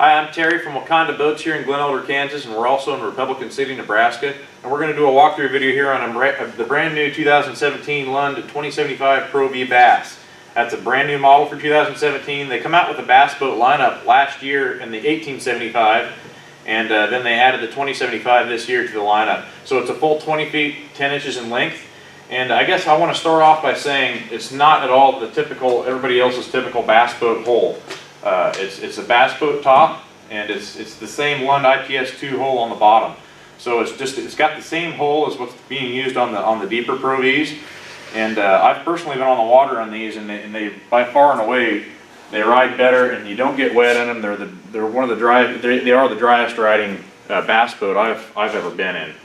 Hi, I'm Terry from Waconda Boats here in Glen Elder, Kansas, and we're also in Republican City, Nebraska. And we're going to do a walkthrough video here on the brand new 2017 Lund 2075 Pro V Bass. That's a brand new model for 2017. They come out with the bass boat lineup last year in the 1875, and then they added the 2075 this year to the lineup. So it's a full 20 feet, 10 inches in length. And I guess I want to start off by saying it's not at all the typical, everybody else's typical bass boat hull. It's a bass boat top, and it's the same Lund IPS2 hull on the bottom. So it's got the same hull as what's being used on the deeper Pro Vs. And I've personally been on the water on these, and they by far and away they ride better, and you don't get wet in them. They're one of the they are the driest riding bass boat I've ever been in.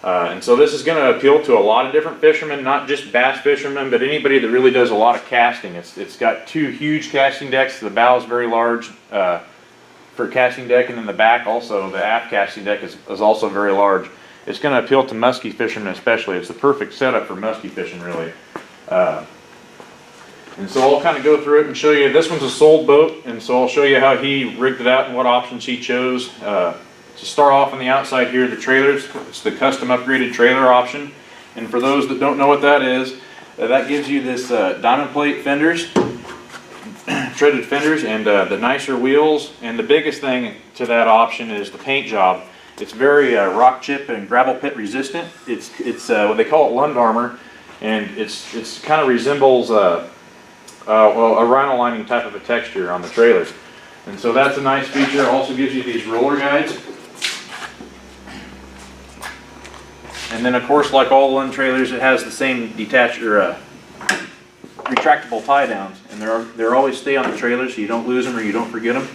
And so this is going to appeal to a lot of different fishermen, not just bass fishermen, but anybody that really does a lot of casting. It's got two huge casting decks. The bow is very large for casting deck, and then the back also, the aft casting deck is also very large. It's going to appeal to musky fishermen especially. It's the perfect setup for musky fishing, really. And so I'll kind of go through it and show you. This one's a sold boat, and so I'll show you how he rigged it out and what options he chose. To start off on the outside here, the trailers, it's the custom upgraded trailer option. And for those that don't know what that is, that gives you this diamond plate fenders, treaded fenders, and the nicer wheels. And the biggest thing to that option is the paint job. It's very rock chip and gravel pit resistant. It's what they call it Lund armor, and it's kind of resembles well, a rhino lining type of a texture on the trailers. And so that's a nice feature. It also gives you these roller guides. And then, of course, like all Lund trailers, it has the same retractable tie downs, and they're always stay on the trailer, so you don't lose them or you don't forget them.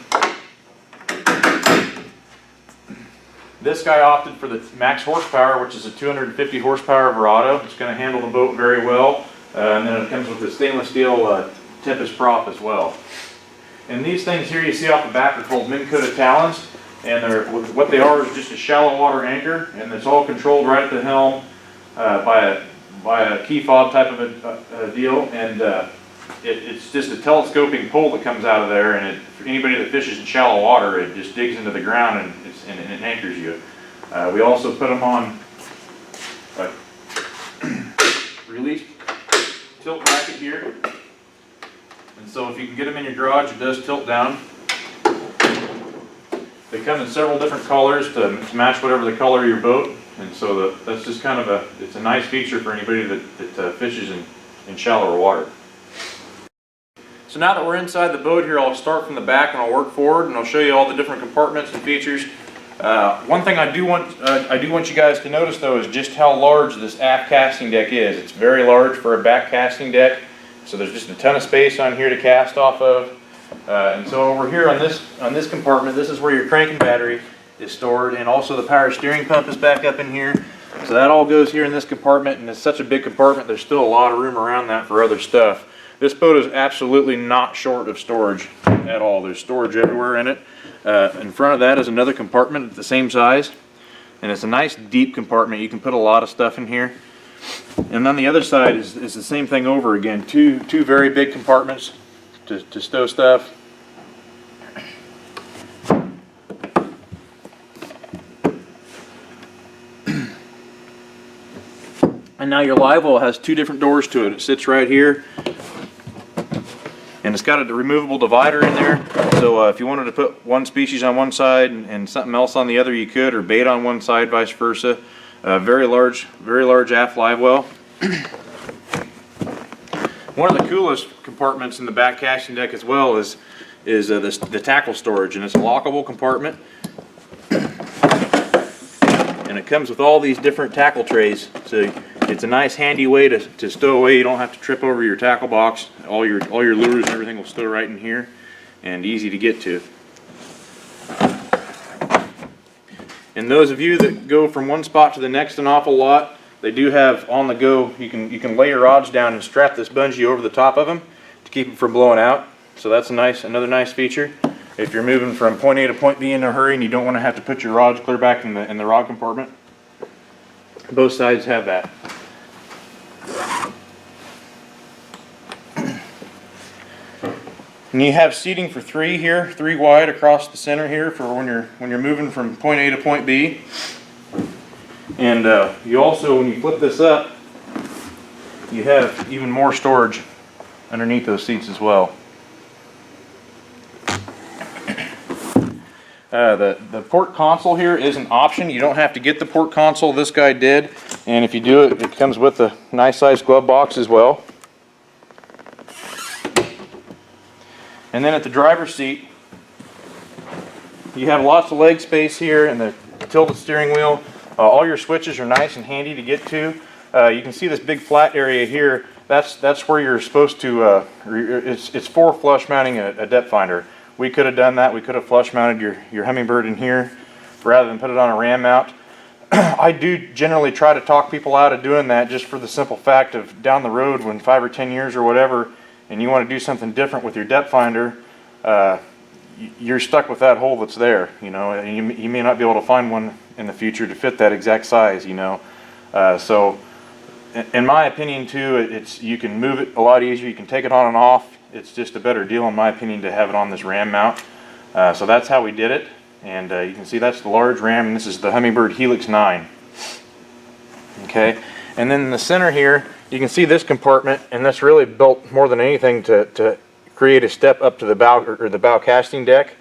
This guy opted for the max horsepower, which is a 250 horsepower Verado. It's going to handle the boat very well, and then it comes with the stainless steel Tempest prop as well. And these things here you see off the back are called Minn Kota talons. And what they are is just a shallow water anchor, and it's all controlled right at the helm by a key fob type of a deal. And it's just a telescoping pole that comes out of there, and for anybody that fishes in shallow water, it just digs into the ground and it anchors you. We also put them on a release tilt bracket here, and so if you can get them in your garage, it does tilt down. They come in several different colors to match whatever the color of your boat, and so that's just kind of it's a nice feature for anybody that fishes in shallower water. So now that we're inside the boat here, I'll start from the back and I'll work forward, and I'll show you all the different compartments and features. One thing I do want you guys to notice though is just how large this aft casting deck is. It's very large for a back casting deck, so there's just a ton of space on here to cast off of. And so over here on this compartment, this is where your cranking battery is stored, and also the power steering pump is back up in here. So that all goes here in this compartment, and it's such a big compartment, there's still a lot of room around that for other stuff. This boat is absolutely not short of storage at all. There's storage everywhere in it. In front of that is another compartment at the same size, and it's a nice deep compartment. You can put a lot of stuff in here. And on the other side is the same thing over again. Two very big compartments to stow stuff. And now your live well has two different doors to it. It sits right here, and it's got a removable divider in there. So if you wanted to put one species on one side and something else on the other, you could, or bait on one side, vice versa. Very large aft live well. One of the coolest compartments in the back casting deck as well is the tackle storage, and it's a lockable compartment, and it comes with all these different tackle trays. So it's a nice handy way to stow away. You don't have to trip over your tackle box. All your lures and everything will stow right in here, and easy to get to. And those of you that go from one spot to the next an awful lot, they do have on the go, you can lay your rods down and strap this bungee over the top of them to keep them from blowing out. So that's another nice feature. If you're moving from point A to point B in a hurry and you don't want to have to put your rods clear back in the rod compartment, both sides have that. And you have seating for 3 here, 3 wide across the center here for when you're moving from point A to point B. And you also, when you flip this up, you have even more storage underneath those seats as well. The port console here is an option. You don't have to get the port console. This guy did, and if you do it, it comes with a nice sized glove box as well. And then at the driver's seat, you have lots of leg space here and the tilted steering wheel. All your switches are nice and handy to get to. You can see this big flat area here. That's where you're supposed to, it's for flush mounting a depth finder. We could have done that. We could have flush mounted your Humminbird in here rather than put it on a ram mount. I do generally try to talk people out of doing that, just for the simple fact of down the road when 5 or 10 years or whatever, and you want to do something different with your depth finder, you're stuck with that hole that's there, you know, and you may not be able to find one in the future to fit that exact size, you know. So in my opinion too, you can move it a lot easier. You can take it on and off. It's just a better deal in my opinion to have it on this ram mount. So that's how we did it, and you can see that's the large ram, and this is the Humminbird Helix 9. Okay, and then in the center here you can see this compartment, and that's really built more than anything to create a step up to the bow, or the bow casting deck,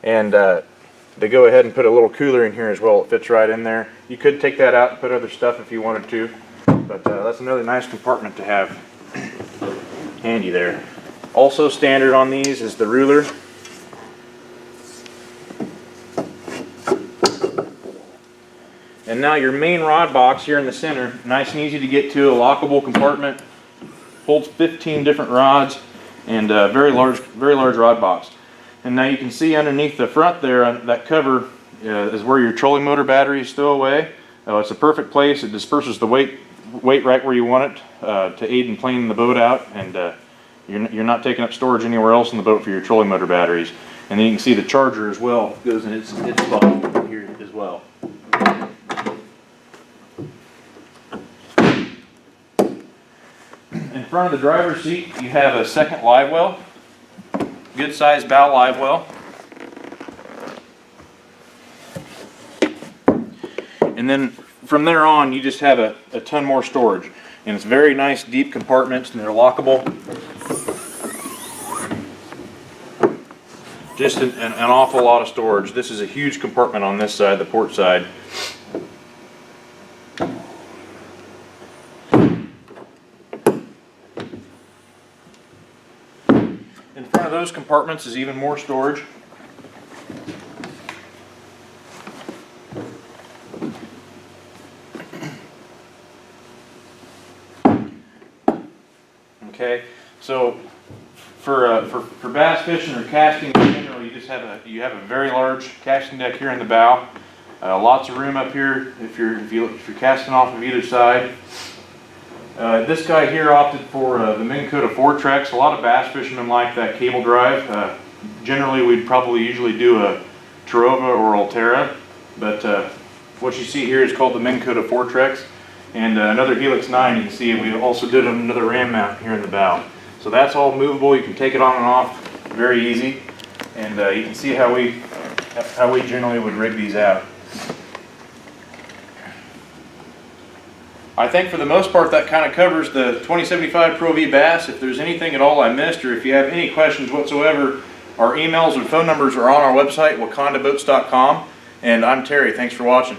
and they go ahead and put a little cooler in here as well. It fits right in there. You could take that out and put other stuff if you wanted to, but that's another nice compartment to have handy there. Also standard on these is the ruler. And now your main rod box here in the center, nice and easy to get to, a lockable compartment, holds 15 different rods, and a very large rod box. And now you can see underneath the front there, that cover is where your trolling motor batteries stow away. It's a perfect place. It disperses the weight right where you want it to aid in planing the boat out, and you're not taking up storage anywhere else in the boat for your trolling motor batteries. And then you can see the charger as well goes in its spot here as well. In front of the driver's seat, you have a second live well, good sized bow live well. And then from there on, you just have a ton more storage. And it's very nice deep compartments, and they're lockable. Just an awful lot of storage. This is a huge compartment on this side, the port side. In front of those compartments is even more storage. Okay, so for bass fishing or casting in general, you have a very large casting deck here in the bow. Lots of room up here if you're casting off of either side. This guy here opted for the Minn Kota Fortrex. A lot of bass fishermen like that cable drive. Generally, we'd probably usually do a Terova or Ulterra, but what you see here is called the Minn Kota Fortrex. And another Helix 9, you can see we also did another ram mount here in the bow. So that's all movable. You can take it on and off very easy, and you can see how we generally would rig these out. I think for the most part that kind of covers the 2075 Pro V Bass. If there's anything at all I missed, or if you have any questions whatsoever, our emails and phone numbers are on our website, wacondaboats.com. And I'm Terry. Thanks for watching.